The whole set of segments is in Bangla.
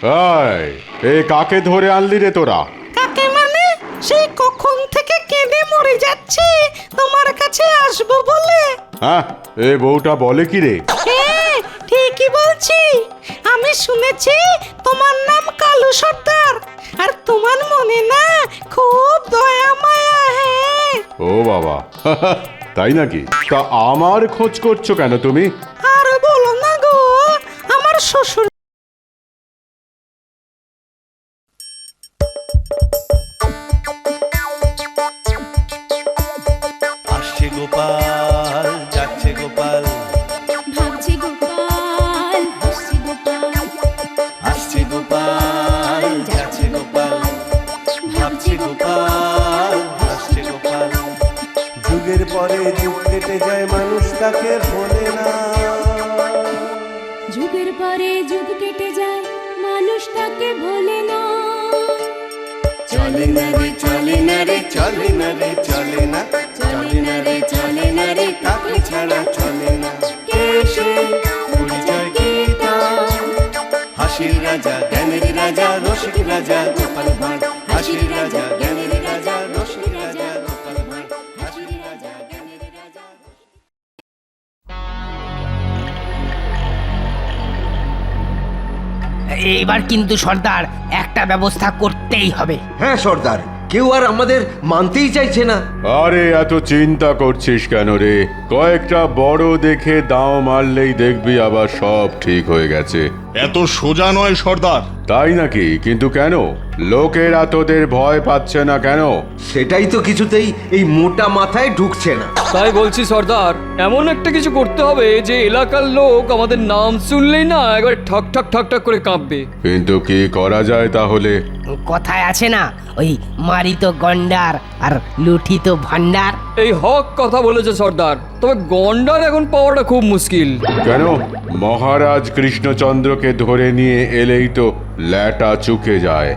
এই, এ কাকে ধরে আনলি রে তোরা? কাকে মানে? সেই কখন থেকে কেঁদে মরে যাচ্ছে তোমার কাছে আসবো বলে। হ্যাঁ, এ বউটা বলে কি রে? হ্যাঁ, ঠিকই বলছি। আমি শুনেছি তোমার নাম কালু সর্দার, আর তোমার মনে না খুব দয়া মায়া। হ্যাঁ। ও বাবা, তাই নাকি? তা আমার খোঁজ করছো কেন তুমি? আর বলো না গো, আমার শ্বশুর আসছে গোপাল, যাচ্ছে গোপাল, ভাবছে গোপাল, হাসছে গোপাল, আসছে গোপাল, যাচ্ছে গোপাল, ভাবছে গোপাল, হাসছে গোপাল। যুগের পরে যুগ কেটে যায়, মানুষ তাকে ভোলে না। যুগের পরে যুগ কেটে যায়, মানুষ তাকে ভোলে না। চলে না রে, চলে না রে, চলে না রে, চলে না, চলে না রে, চলে না রে, কাকে ছাড়া চলে না। কে সে? পরিচয় কি তার? হাসির রাজা, জ্ঞানের রাজা, রসিক রাজা গোপাল ভাঁড়। হাসির রাজা, জ্ঞানের রাজা, রসিক রাজা গোপাল ভাঁড়। হাসির রাজা, জ্ঞানের রাজা। এবার কিন্তু সর্দার একটা ব্যবস্থা করতেই হবে। হ্যাঁ সর্দার, কেউ আর আমাদের মানতেই চাইছে না। আরে এত চিন্তা করছিস কেন রে? কয়েকটা বড় দেখে দাও মারলেই দেখবি আবার সব ঠিক হয়ে গেছে। এত সোজা নয় সর্দার। তাই নাকি? কিন্তু কেন? লোকেরা তোদের ভয় পাচ্ছে না কেন? সেটাই তো কিছুতেই এই মোটা মাথায় ঢুকছে না। তাই বলছি সর্দার, এমন একটা কিছু করতে হবে যে এলাকার লোক আমাদের নাম শুনলেই না একবার ঠক ঠক ঠক ঠক করে কাঁপবে। কিন্তু কি করা যায় তাহলে? কথায় আছে না, ওই মারিত গন্ডার আর লুঠিত ভান্ডার। এই হক কথা বলেছে সর্দার, তবে গন্ডার এখন পাওয়াটা খুব মুশকিল। কেন? মহারাজ কৃষ্ণচন্দ্রকে ধরে নিয়ে এলেই তো ল্যাটা চুকে যায়।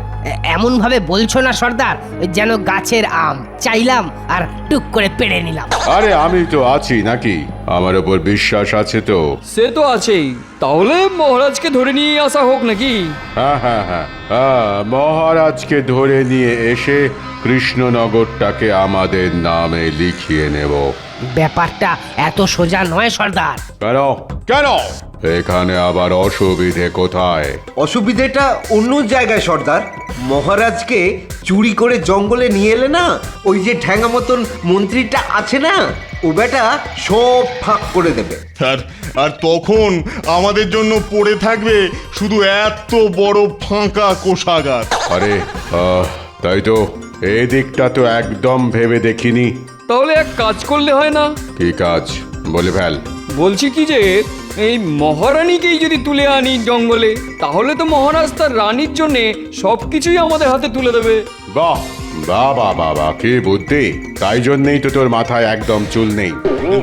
এমন ভাবে বলছো না সর্দার, ওই যেন গাছের আম চাইলাম আর টুক করে পেড়ে নিলাম। আরে আমি তো আছি নাকি? আমার ওপর বিশ্বাস আছে তো? সে তো আছেই, তাহলে মহারাজকে ধরে নিয়ে আসা হোক নাকি? হ্যাঁ হ্যাঁ হ্যাঁ হ্যাঁ, মহারাজকে ধরে নিয়ে এসে কৃষ্ণনগরটাকে আমাদের নামে লিখিয়ে নেব। ব্যাপারটা এত সোজা নয় সর্দার। কেন? কেন? এখানে আবার অসুবিধে কোথায়? অসুবিধেটা অন্য জায়গায় সর্দার। মহারাজকে চুরি করে জঙ্গলে নিয়ে এলে না, ওই যে ঠ্যাঙা মতন মন্ত্রীটা আছে না, ও বেটা সব ফাঁক করে দেবে। আর তখন আমাদের জন্য পড়ে থাকবে শুধু এত বড় ফাঁকা কোষাগার। আরে তাই তো, এই দিকটা তো একদম ভেবে দেখিনি। তাহলে এক কাজ করলে হয় না? কি কাজ? বলে ফেল। বলছি কি যে এই মহারানীকেই যদি তুলে আনি জঙ্গলে, তাহলে তো মহারাজ তার রানীর জন্যে সবকিছুই আমাদের হাতে তুলে দেবে। বাহ বাহ বাহ বাহ বাহ, কি বুদ্ধি! তাই জন্যই তো তোর মাথায় একদম চুল নেই।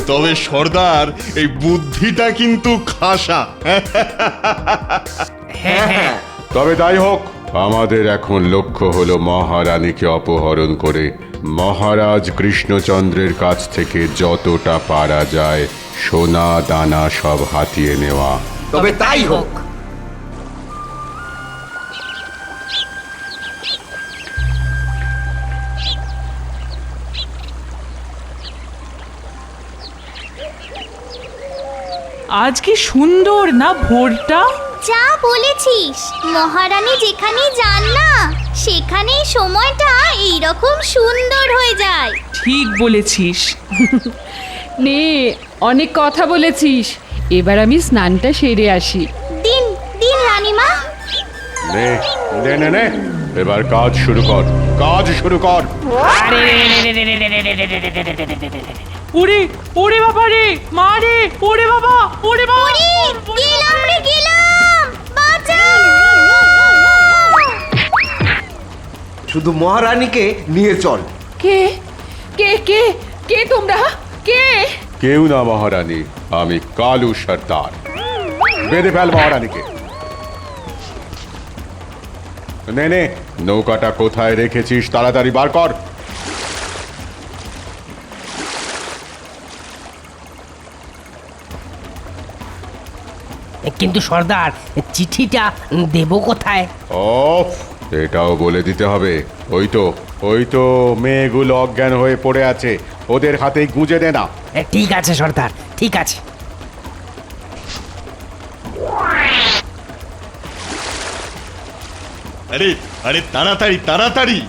তবে সর্দার, এই বুদ্ধিটা কিন্তু খাসা। হ্যাঁ, তবে তাই হোক, আমাদের এখন লক্ষ্য হলো মহারানীকে অপহরণ করে মহারাজ কৃষ্ণচন্দ্রের কাছ থেকে যতটা পারা যায় সোনা দানা সব হাতিয়ে নেওয়া। তবে তাই হোক। আজ কি সুন্দর না ভোরটা! যা বলেছিস, মহারানী যেখানেই যান না সেখানেই সময়টা এইরকম সুন্দর হয়ে যায়। ঠিক বলেছিস। নে, অনেক কথা বলেছিস, এবার আমি স্নানটা সেরে আসি। দিন দিন রানীমা। নে নে নে নে, এবার কাজ শুরু কর, কাজ শুরু কর। ওরে ওরে বাবা রে, মা রে, ওরে বাবা, ওরে বাবা! গেলাম রে গেলাম, বাঁচাও! শুধু মহারানীকে নিয়ে চল। কে কে কে কে তোমরা? কে? কেউ না মহারানী, আমি কালু সর্দার। বেঁধে ফেল মহারানীকে। নে নে, নৌকাটা কোথায় রেখেছিস তাড়াতাড়ি বার কর। কিন্তু সর্দার চিঠিটা দেব কোথায়? অফ, এটাও বলে দিতে হবে। ওই তো মেয়েগুলো অজ্ঞান হয়ে পড়ে আছে, ওদের হাতেই গুঁজে দে না। ঠিক আছে সর্দার, ঠিক আছে। আরে আরে তাড়াতাড়ি তাড়াতাড়ি!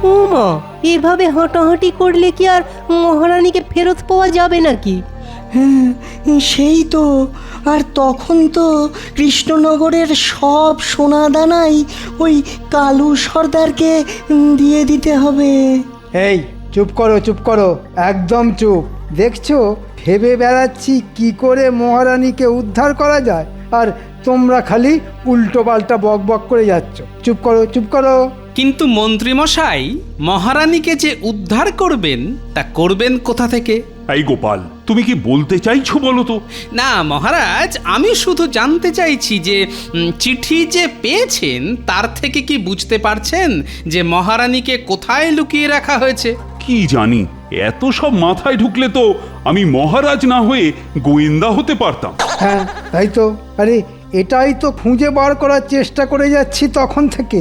ও মা, এভাবে হাঁটাহাঁটি করলে কি আর মহারানীকে ফেরত পাওয়া যাবে নাকি? হ্যাঁ, সেই তো। আর তখন তো কৃষ্ণনগরের সব সোনা দানাই ওই কালু সর্দারকে দিয়ে দিতে হবে। এই চুপ করো, চুপ করো, একদম চুপ। দেখছো ভেবে বেড়াচ্ছি কি করে মহারানীকে উদ্ধার করা যায়, আর তোমরা খালি উল্টো পাল্টা বক বক করে যাচ্ছ। চুপ করো, চুপ করো। কিন্তু মন্ত্রীমশাই, মহারানীকে যে উদ্ধার করবেন তা করবেন কোথা থেকে? এই গোপাল, তুমি কি বলতে চাইছো বলো তো? না মহারাজ, আমি শুধু জানতে চাইছি যে চিঠি যে পেয়েছেন তার থেকে কি বুঝতে পারছেন যে মহারানীকে কোথায় লুকিয়ে রাখা হয়েছে? কি জানি, এত সব মাথায় ঢুকলে তো আমি মহারাজ না হয়ে গোয়েন্দা হতে পারতাম। হ্যাঁ তাই তো। আরে এটাই তো খুঁজে বার করার চেষ্টা করে যাচ্ছি তখন থেকে।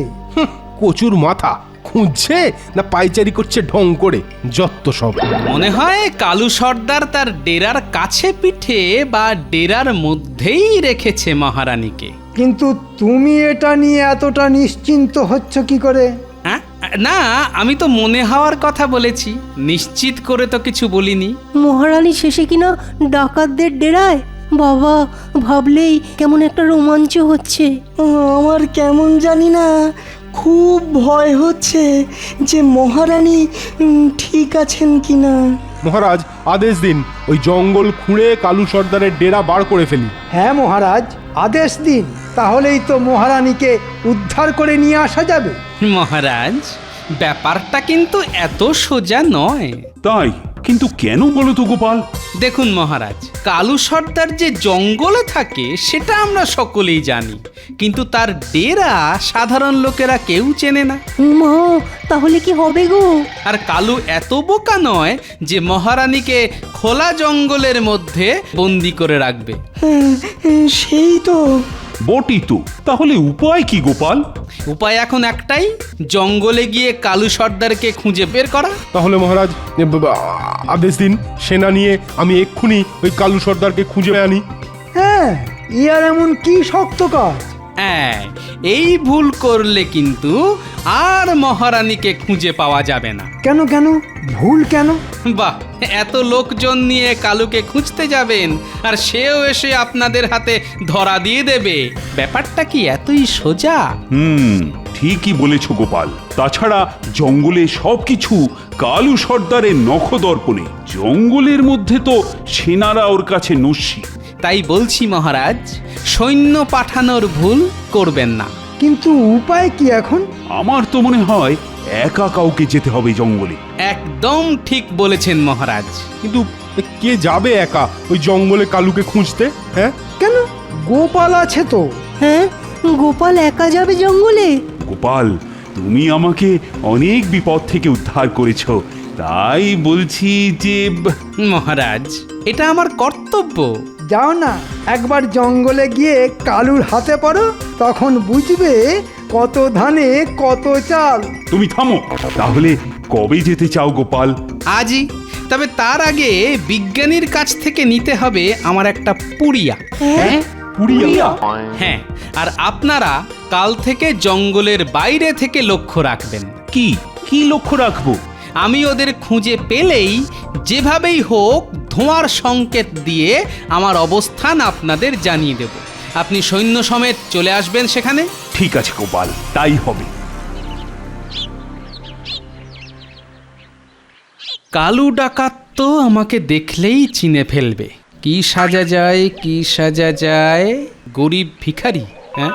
কচুর মাথা, খুঁজছে না পাইচারি করছে ঢং করে, যত সব। মনে হয় কালু সর্দার তার ডেরার কাছে পিঠে বা ডেরার মধ্যেই রেখেছে মহারানীকে। কিন্তু তুমি এটা নিয়ে এতটা নিশ্চিন্ত হচ্ছ কি করে? না, আমি তো মনে হওয়ার কথা বলেছি, নিশ্চিত করে তো কিছু বলিনি। মহারানী শেষে কিনা ডাকাতদের ডেরায়? বাবা, ভাবলেই কেমন একটা রোমাঞ্চ হচ্ছে। আমার কেমন জানি না খুব ভয় হচ্ছে যে মহারানী ঠিক আছেন কিনা। মহারাজ আদেশ দিন, ওই জঙ্গল খুঁড়ে কালু সর্দারের ডেরা বার করে ফেলি। হ্যাঁ মহারাজ, আদেশ দিন, তাহলেই তো মহারানীকে উদ্ধার করে নিয়ে আসা যাবে। মহারাজ, ব্যাপারটা কিন্তু এত সোজা নয়। তাই? কিন্তু কেন বলো তো গোপাল? দেখুন মহারাজ, কালু সর্দার যে জঙ্গলে থাকে সেটা আমরা সকলেই জানি, কিন্তু তার ডেরা সাধারণ লোকেরা কেউ চেনে না। মা, তাহলে কি হবে গো? আর কালু এত বোকা নয় যে মহারানীকে খোলা জঙ্গলের মধ্যে বন্দি করে রাখবে। সেই তো। বটি তো। তাহলে উপায় কি গোপাল? উপায় এখন একটাই, জঙ্গলে গিয়ে কালু সর্দারকে খুঁজে বের করা। তাহলে মহারাজ আদেশ দিন, সেনা নিয়ে আমি এক্ষুনি ওই কালু সর্দারকে খুঁজে আনি। হ্যাঁ, ইয়ার এমন কি শক্ত কাজ? হ্যাঁ, এই ভুল করলে কিন্তু আর মহারানীকে খুঁজে পাওয়া যাবে না। কেন কেন? ভুল কেন? বাহ, এত লোকজন নিয়ে কালুকে খুঁজতে যাবেন আর সেও এসে আপনাদের হাতে ধরা দিয়ে দেবে। ব্যাপারটা কি এতই সোজা? ঠিকই বলেছ গোপাল। তাছাড়া জঙ্গলে সবকিছু কালু সর্দারের নখদর্পণে। জঙ্গলের মধ্যে তো সেনারা ওর কাছে নস্যি। তাই বলছি মহারাজ, সৈন্য পাঠানোর ভুল করবেন না। কিন্তু উপায় কি এখন? আমার তো মনে হয় একা কাউকে যেতে হবে জঙ্গলে। একদম ঠিক বলেছেন মহারাজ। কিন্তু কে যাবে একা ওই জঙ্গলে কালুকে খুঁজতে? হ্যাঁ কেন? গোপাল আছে তো। হ্যাঁ, গোপাল একা যাবে জঙ্গলে? গোপাল, তুমি আমাকে অনেক বিপদ থেকে উদ্ধার করেছো, তাই বলছি যে। মহারাজ, এটা আমার কর্তব্য। যাও না, একবার জঙ্গলে গিয়ে কালুর হাতে পড়ো, তখন বুঝবে কত ধানে কত চাল। তুমি থামো। তাহলে কবে যেতে চাও গোপাল? আজই। তবে তার আগে বিজ্ঞানীর কাছ থেকে নিতে হবে আমার একটা পুড়িয়া। হ্যাঁ, পুড়িয়া? হ্যাঁ, আর আপনারা কাল থেকে জঙ্গলের বাইরে থেকে লক্ষ্য রাখবেন। কি কি লক্ষ্য রাখবো? আমি ওদের খুঁজে পেলেই যেভাবেই হোক ধোঁয়ার সংকেত দিয়ে আমার অবস্থান আপনাদের জানিয়ে দেব। আপনি সৈন্য সমেত চলে আসবেন সেখানে। ঠিক আছে গোপাল, তাই হবে। কালু ডাকাত তো আমাকে দেখলেই চিনে ফেলবে। কি সাজা যায়, কি সাজা যায়? গরিব ভিখারি? হ্যাঁ,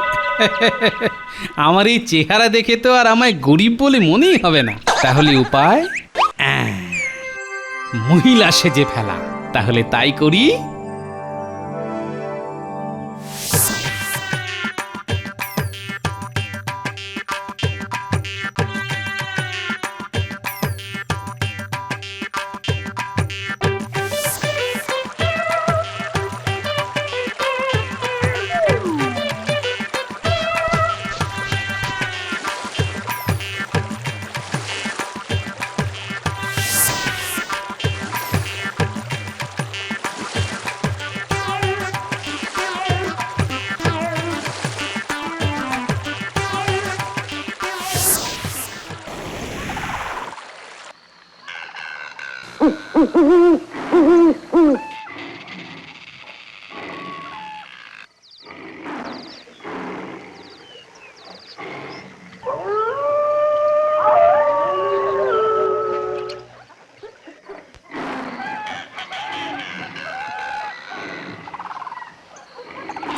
আমার এই চেহারা দেখে তো আর আমায় গরিব বলে মনেই হবে না। তাহলে উপায়, মহিলা সেজে ফেলা। তাহলে তাই করি।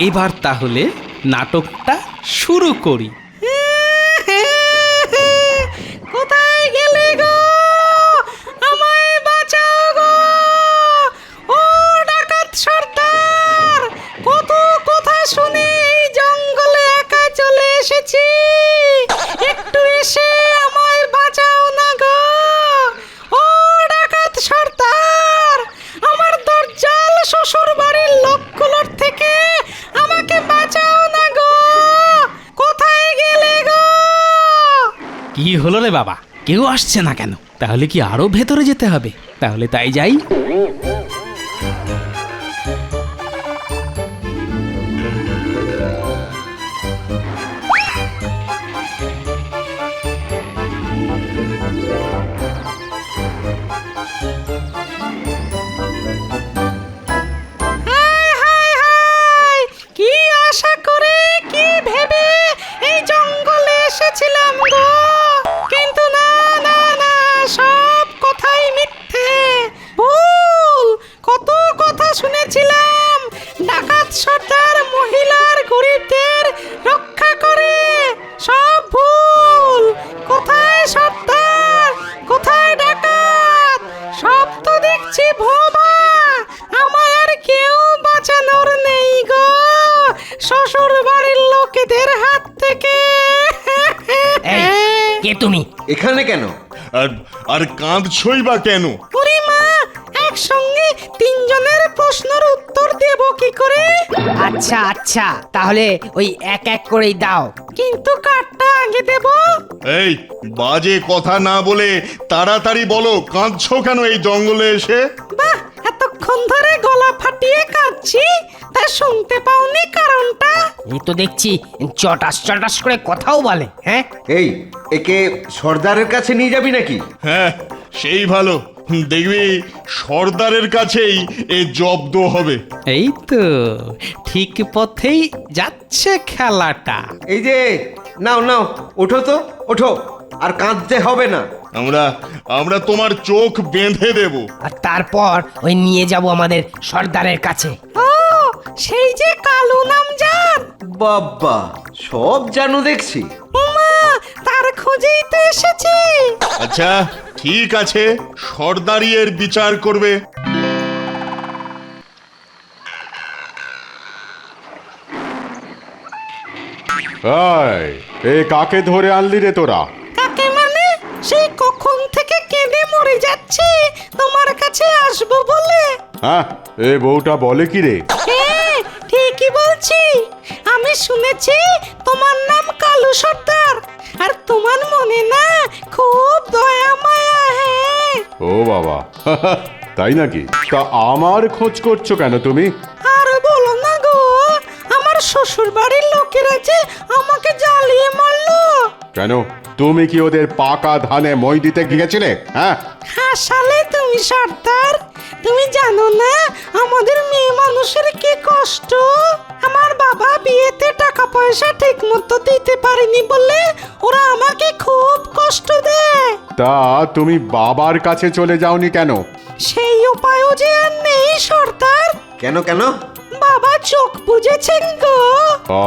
এবার তাহলে নাটকটা শুরু করি। কোথায় গেলে গো? আমায় বাঁচাও গো! ও ডাকাত সর্দার, কত কথা শুনে এই জঙ্গলে একা চলে এসেছি, একটু এসে আমায় বাঁচাও না গো! ও ডাকাত সর্দার, আমার দরজাল শ্বশুর বাড়ির লোকগুলোর থেকে আমাকে বাঁচাও না গো! কোথায় গেলে গো? কি হলো রে বাবা, কেউ আসছে না কেন? তাহলে কি আরো ভেতরে যেতে হবে? তাহলে তাই যাই। হায় হায় হায়! কি আশা করে, কি ভেবে এই জঙ্গলে এসেছিলাম গো! কিন্তু না না না, সব কথাই মিথ্যে, ভুল! কত কথা শুনেছিলাম, ডাকাত সর্দার মহিলার গরিবদের রক্ষা করে, সব ভুল! কোথায় সর্দার, কোথায় ডাকাত? সব তো দেখছি ভোবা! আমায় আর কেউ বাঁচানোর নেই গো শ্বশুর বাড়ির লোকেদের হাত থেকে। কে তুমি? এখানে কেন? আর কাঁদছই বা কেন? ওরে মা, একসঙ্গে তিনজনের প্রশ্নের উত্তর দেব কি করে? আচ্ছা আচ্ছা, তাহলে ওই এক এক করেই দাও। কিন্তু কাঠটা আগে দেব? এই বাজে কথা না বলে তাড়াতাড়ি বলো, কাঁদছো কেন এই জঙ্গলে এসে? বাহ, এতক্ষণ ধরে গলা ফাটিয়ে কাঁদছি, তা শুনতে পাওনি কারণটা? এই তো দেখছি চটাস চটাস করে কথাও বলে। হ্যাঁ, এই একে সর্দারের কাছে নিয়ে যাবি নাকি? হ্যাঁ, সেই ভালো। দেখবি সর্দারের কাছেই এ জব্দ হবে। এই তো ঠিক পথেই যাচ্ছে খেলাটা। এই যে নাও নাও, ওঠো তো, ওঠো, আর কাঁদতে হবে না। আমরা তোমার চোখ বেঁধে দেব। আর তারপর ওই নিয়ে যাব আমাদের সর্দারের কাছে। ও, সেই যে কালু নামজার? বাবা, সব জানো দেখছি। উমা, তার খোঁজেই তো এসেছি। আচ্ছা ঠিক আছে, সর্দারি এর বিচার করবে। এ কাকে ধরে আনলি রে তোরা? কাকে মানে? সেই কখন থেকে কেঁদে মরে যাচ্ছে তোমার কাছে আসবো বলে। হ্যাঁ, এ বউটা বলে কি রে? হ্যাঁ, ঠিকই বলছি। আমি শুনেছি তোমার নাম কালু সর্দার, আর তোমার মনে না খুব দয়া মায়া। হ্যাঁ। ও বাবা, তাই নাকি? তা আমার খোঁজ করছো কেন তুমি? আর বলো না গো, আমার শ্বশুর বাড়ির লোকেরা যে আমাকে জ্বালিয়ে মারলো। কেন, তুমি কি ওদের পাকা ধানে মই দিতে গিয়েছিলে? হ্যাঁ, হাসালে তুমি সর্দার। তুমি জানো না আমাদের মেয়ে মানুষের কি কষ্ট? আমার বাবা বিয়েতে টাকা পয়সা ঠিক মতো দিতে পারেনি বলে ওরা আমাকে খুব কষ্ট দেয়। তা তুমি বাবার কাছে চলে যাওনি কেন? সেই উপায়ও যে আর নেই সর্দার। কেন কেন? বাবা চোখ বুঝেছেন গো। ও,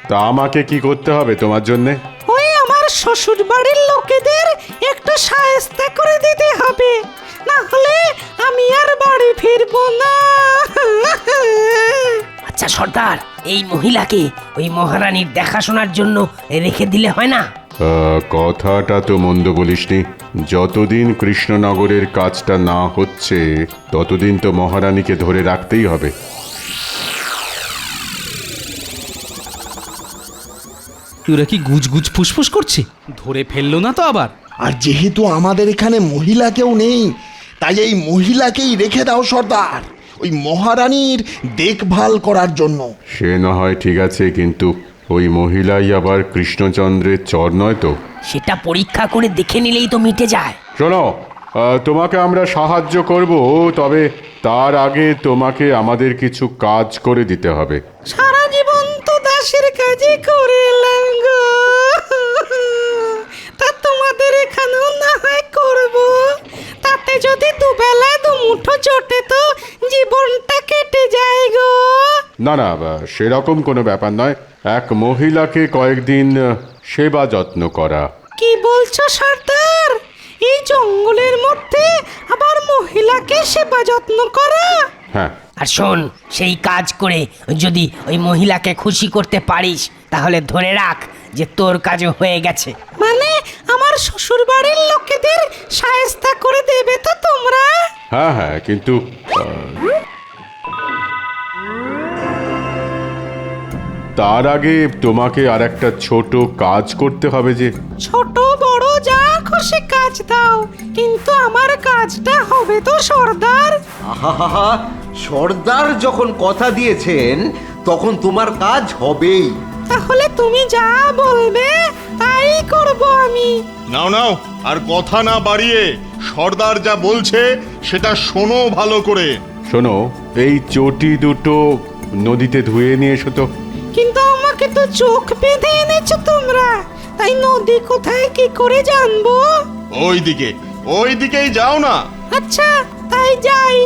তা আমাকে কি করতে হবে তোমার জন্যে? ওই আমার শ্বশুর বাড়ির লোকেদের একটু সায়স্তা করে দিতে হবে, না হলে আমি আর বাড়ি ফিরবো না। আচ্ছা সর্দার, এই মহিলাকে ওই মহারানীর দেখাশোনার জন্য রেখে দিলে হয় না? কথাটা তো মন্দ বলিসনি। যতদিন কৃষ্ণনগরের কাজটা না হচ্ছে ততদিন তো মহারানীকে ধরে রাখতেই হবে। তোরা কি গুজগুজ ফুসফুস করছে? ধরে ফেললো না তো আবার? আর যেহেতু আমাদের এখানে মহিলা কেউ নেই, তাই এই মহিলাকেই রেখে দাও সর্দার, ওই মহারানীর দেখভাল করার জন্য। সে না হয় ঠিক আছে, কিন্তু ওই মহিলাই আবার কৃষ্ণচন্দ্রের চর নয় তো? সেটা পরীক্ষা করে দেখে নিলেই তো মিটে যায়। শোনো, তোমাকে আমরা সাহায্য করব, তবে তার আগে তোমাকে আমাদের কিছু কাজ করে দিতে হবে। সারা জীবন তো দাসের কাজই করে এলাম গো, তা তোমাদের এখানেও না হয় করব, তাতে যদি দুবেলা দুমুঠো জোটে তো জীবনটা কেটে যায় গো। না না, সেরকম কোনো ব্যাপার নয়। এক মহিলাকে কয়েকদিন সেবা যত্ন করা। কি বলছো সর্দার? এই জঙ্গলের মধ্যে আবার মহিলাকে সেবা যত্ন করা? হ্যাঁ। আর শোন, সেই কাজ করে যদি ওই মহিলাকে খুশি করতে পারিস তাহলে ধরে রাখ যে তোর কাজও হয়ে গেছে। মানে আমার শ্বশুর বাড়ির লোকেদের শায়েস্তা করে দেবে তো তোমরা? হ্যাঁ হ্যাঁ, কিন্তু তার আগে তোমাকে আর একটা ছোট কাজ করতে হবে। যে ছোট বড় যা খুশি কাজ দাও, কিন্তু আমার কাজটা হবে তো সর্দার। আহা, সর্দার যখন কথা দিয়েছেন তখন তোমার কাজ হবেই। তাহলে তুমি যা বলবে তাই করব আমি। নাও নাও, আর কথা না বাড়িয়ে সর্দার যা বলছে সেটা শোনো ভালো করে। শোনো, এই চটি দুটো নদীতে ধুয়ে নিয়ে এসো তো। কিন্তু আমাকে তো চোখ বেঁধে এনেছো তোমরা, তাই নদী কোথায় কি করে জানবো? ওই দিকেই যাও না। আচ্ছা, তাই যাই।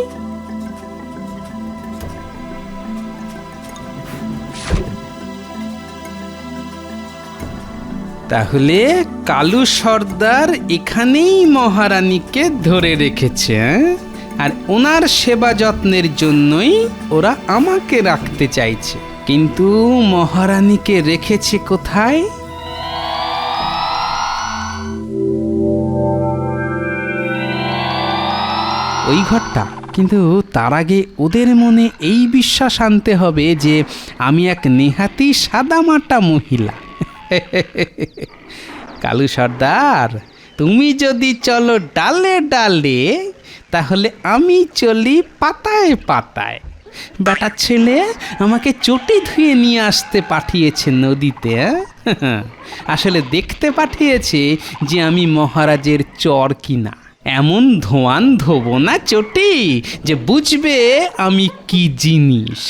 তাহলে কালু সর্দার এখানেই মহারানীকে ধরে রেখেছে, আর ওনার সেবা যত্নের জন্যই ওরা আমাকে রাখতে চাইছে। কিন্তু মহারানীকে রেখেছে কোথায়? ওই ঘরটা। কিন্তু তার আগে ওদের মনে এই বিশ্বাস আনতে হবে যে আমি এক নেহাতি সাদামাটা মহিলা। কালু সর্দার, তুমি যদি চলো ডালে ডালে, তাহলে আমি চলি পাতায় পাতায়। বেটা ছেলে আমাকে চটি ধুয়ে নিয়ে আসতে পাঠিয়েছে নদীতে। আসলে দেখতে পাঠিয়েছে যে আমি মহারাজের চর কিনা। এমন ধোঁয়ান ধোবো না চটি যে বুঝবে আমি কি জিনিস।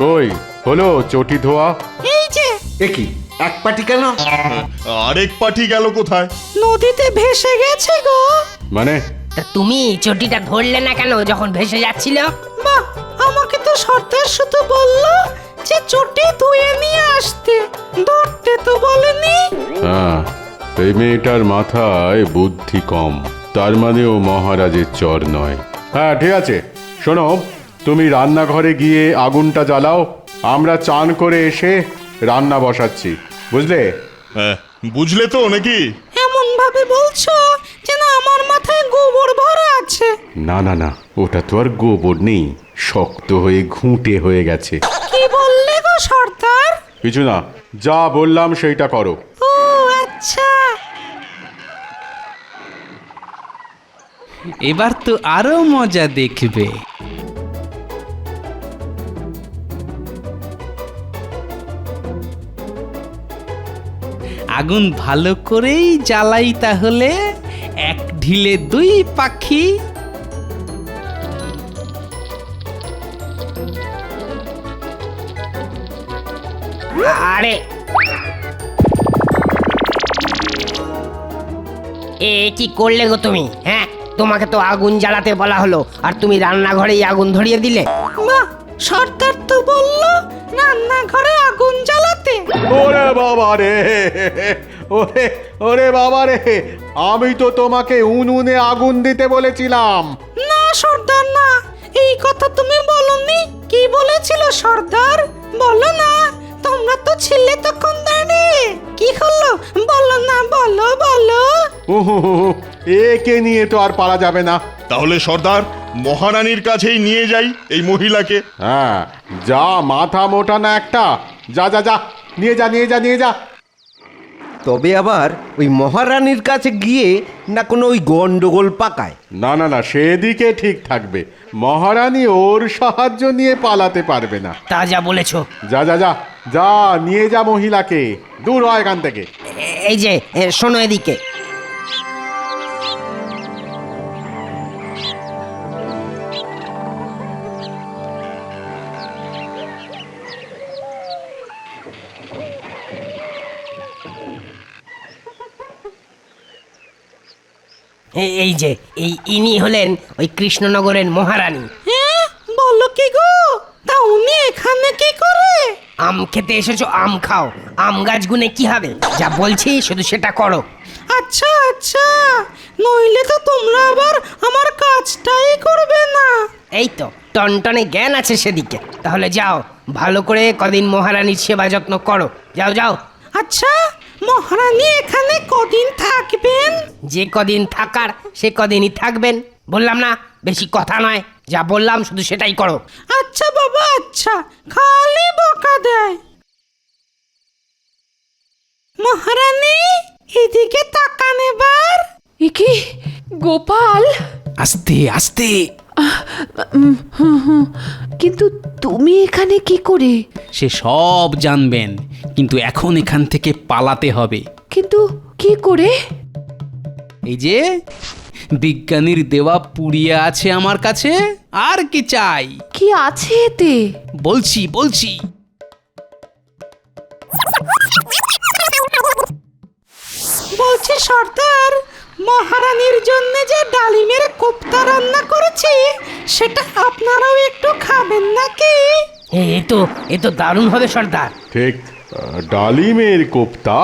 কই হলো চটি ধোয়া? এই যে। একই এক পাটি কেন? আরেক পাটি গেল কোথায়? নদীতে ভেসে গেছে গো। মানে? তা তুমি চটিটা ধরলে না কেন যখন ভেসে যাচ্ছিল? বাহ, আমাকে তো সর্দার শুধু বললো যে চটি ধুয়ে নিয়ে আসতে, ধরতে তো বলেনি। হ্যাঁ, এই মেয়েটার মাথায় বুদ্ধি কম। তার মানে ও মহারাজের চর নয়। হ্যাঁ ঠিক আছে, শোনো, তুমি রান্নাঘরে গিয়ে আগুনটা জ্বালাও, আমরা চান করে এসে রান্না বসাচ্ছি, বুঝলে? বুঝলে তো নাকি? এমন ভাবে বলছো যেন আমার মাথায় গোবর ভরা আছে। না না না, ওটা তো আর গোবর নেই, শক্ত হয়ে ঘুঁটে হয়ে গেছে। কি বললে গো সর্দার? কিছু না, যা বললাম সেইটা করো। ও আচ্ছা। এবার তো আরো মজা দেখবে। আগুন ভালো করেই জ্বালাই, তাহলে এক ঢিলে দুই পাখি। আরে এ কি করলে গো তুমি? হ্যাঁ, তোমাকে তো আগুন জ্বালাতে বলা হলো আর তুমি রান্নাঘরেই আগুন ধরিয়ে দিলে। মা, সর্দার তো বললো রান্নাঘরে আগুন জ্বালাতে। ওরে বাবা রে, ওরে ওরে বাবা রে, আমি তো তোমাকে উনুনে আগুন দিতে বলেছিলাম। না সর্দার না, এই কথা তুমি বলনি। কি বলেছিল সর্দার? বলো না, তোমরা তো ছিলে তখন দাঁড়িয়ে। কি হলো বলো না, বলো বলো। একে নিয়ে তো আর পারা যাবে না। তাহলে সর্দার, মহারানীর কাছেই নিয়ে যাই এই মহিলাকে। হ্যাঁ, যা মাথা মোটা না একটা, যা যা যা, নিয়ে যা নিয়ে যা নিয়ে যা। তবে আবার ওই মহারানীর কাছে গিয়ে না কোনো ওই গন্ডগোল পাকায়। না না না, সেদিকে ঠিক থাকবে। মহারানী ওর সাহায্য নিয়ে পালাতে পারবে না। তা যা বলেছ। যা যা যা যা, নিয়ে যা মহিলাকে, দূর হয় এখান থেকে। এই যে শোনো এদিকে। এই যে ইনি হলেন ওই কৃষ্ণনগরের মহারানী। হ্যাঁ, বলো কি গো, তা উনি এখানে কি করে? আম খেতে এসেছো, আম খাও। আম গাছ গুনে কি হবে? যা বলছি শুধু সেটা করো। আচ্ছা আচ্ছা, নইলে তো তোমরা আবার আমার কাজটাই করবে না। এই তো টনটনে জ্ঞান আছে সেদিকে। তাহলে যাও, ভালো করে কদিন মহারানীর সেবা যত্ন করো। যাও যাও। আচ্ছা, মহারানী এখানে কদিন থাকবেন? যে কদিন থাকার সে কদিনই থাকবেন। বললাম না, বেশি কথা নয়, যা বললাম শুধু সেটাই করো। আচ্ছা বাবা, আচ্ছা, খালি বকা দেয়। মহারানী এদিকে তাকান এবার। একি গোপাল, আস্তে আস্তে। কিন্তু তুমি এখানে কি করে? সে সব জানবেন, কিন্তু এখন এখান থেকে পালাতে হবে। কিন্তু কি করে? এই যে বিজ্ঞানীর দেওয়া পুড়িয়া আছে আমার কাছে, আর কি চাই? কি আছে এতে? বলছি বলছি। বলছি সর্দার, মহারানীর জন্য যে ডালিমের কোপ্তা রান্না করেছি, সেটা আপনারাও একটু খাবেন নাকি? এ তো দারুণ হবে সর্দার। ঠিক, ডালিমের কোপ্তা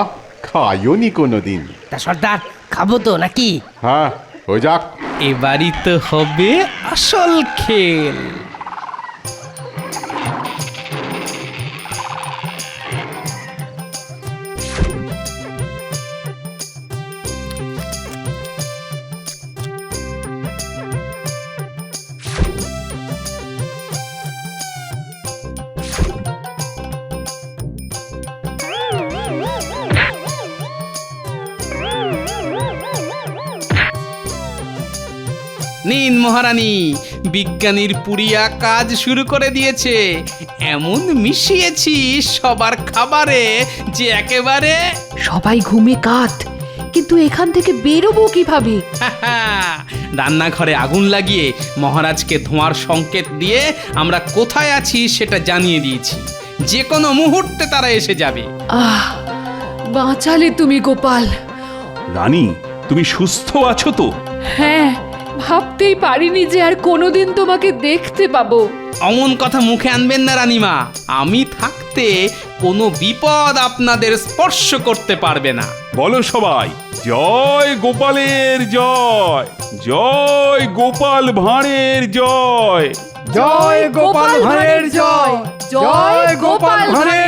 খাইওনি কোনোদিন। তা সর্দার, খাবো তো নাকি? হ্যাঁ, হয়ে যাক। এবারই তো হবে আসল খেল। নিন মহারানী, বিজ্ঞানীর পুরিয়া কাজ শুরু করে দিয়েছে। এমন মিশিয়েছি সবার খাবারে যে একেবারে সবাই ঘুমে কাত, কিন্তু এখান থেকে বেরোবো কিভাবে? রান্নাঘরে আগুন লাগিয়ে মহারাজকে ধোঁয়ার সংকেত দিয়ে আমরা কোথায় আছি সেটা জানিয়ে দিয়েছি। যে কোনো মুহূর্তে তারা এসে যাবে। বাঁচালে তুমি গোপাল। রানী, তুমি সুস্থ আছো তো? হ্যাঁ, ভাবতেই পারিনি যে আর কোনোদিন তোমাকে দেখতে পাবো। অমন কথা মুখে আনবেন না রানীমা। আমি থাকতে কোনো বিপদ আপনাদের স্পর্শ করতে পারবে না। বলো সবাই, জয় গোপালের জয়, জয় গোপাল ভাঁড়ের জয়, জয় গোপাল ভাঁড়ের জয়, জয় গোপাল ভাঁড়ের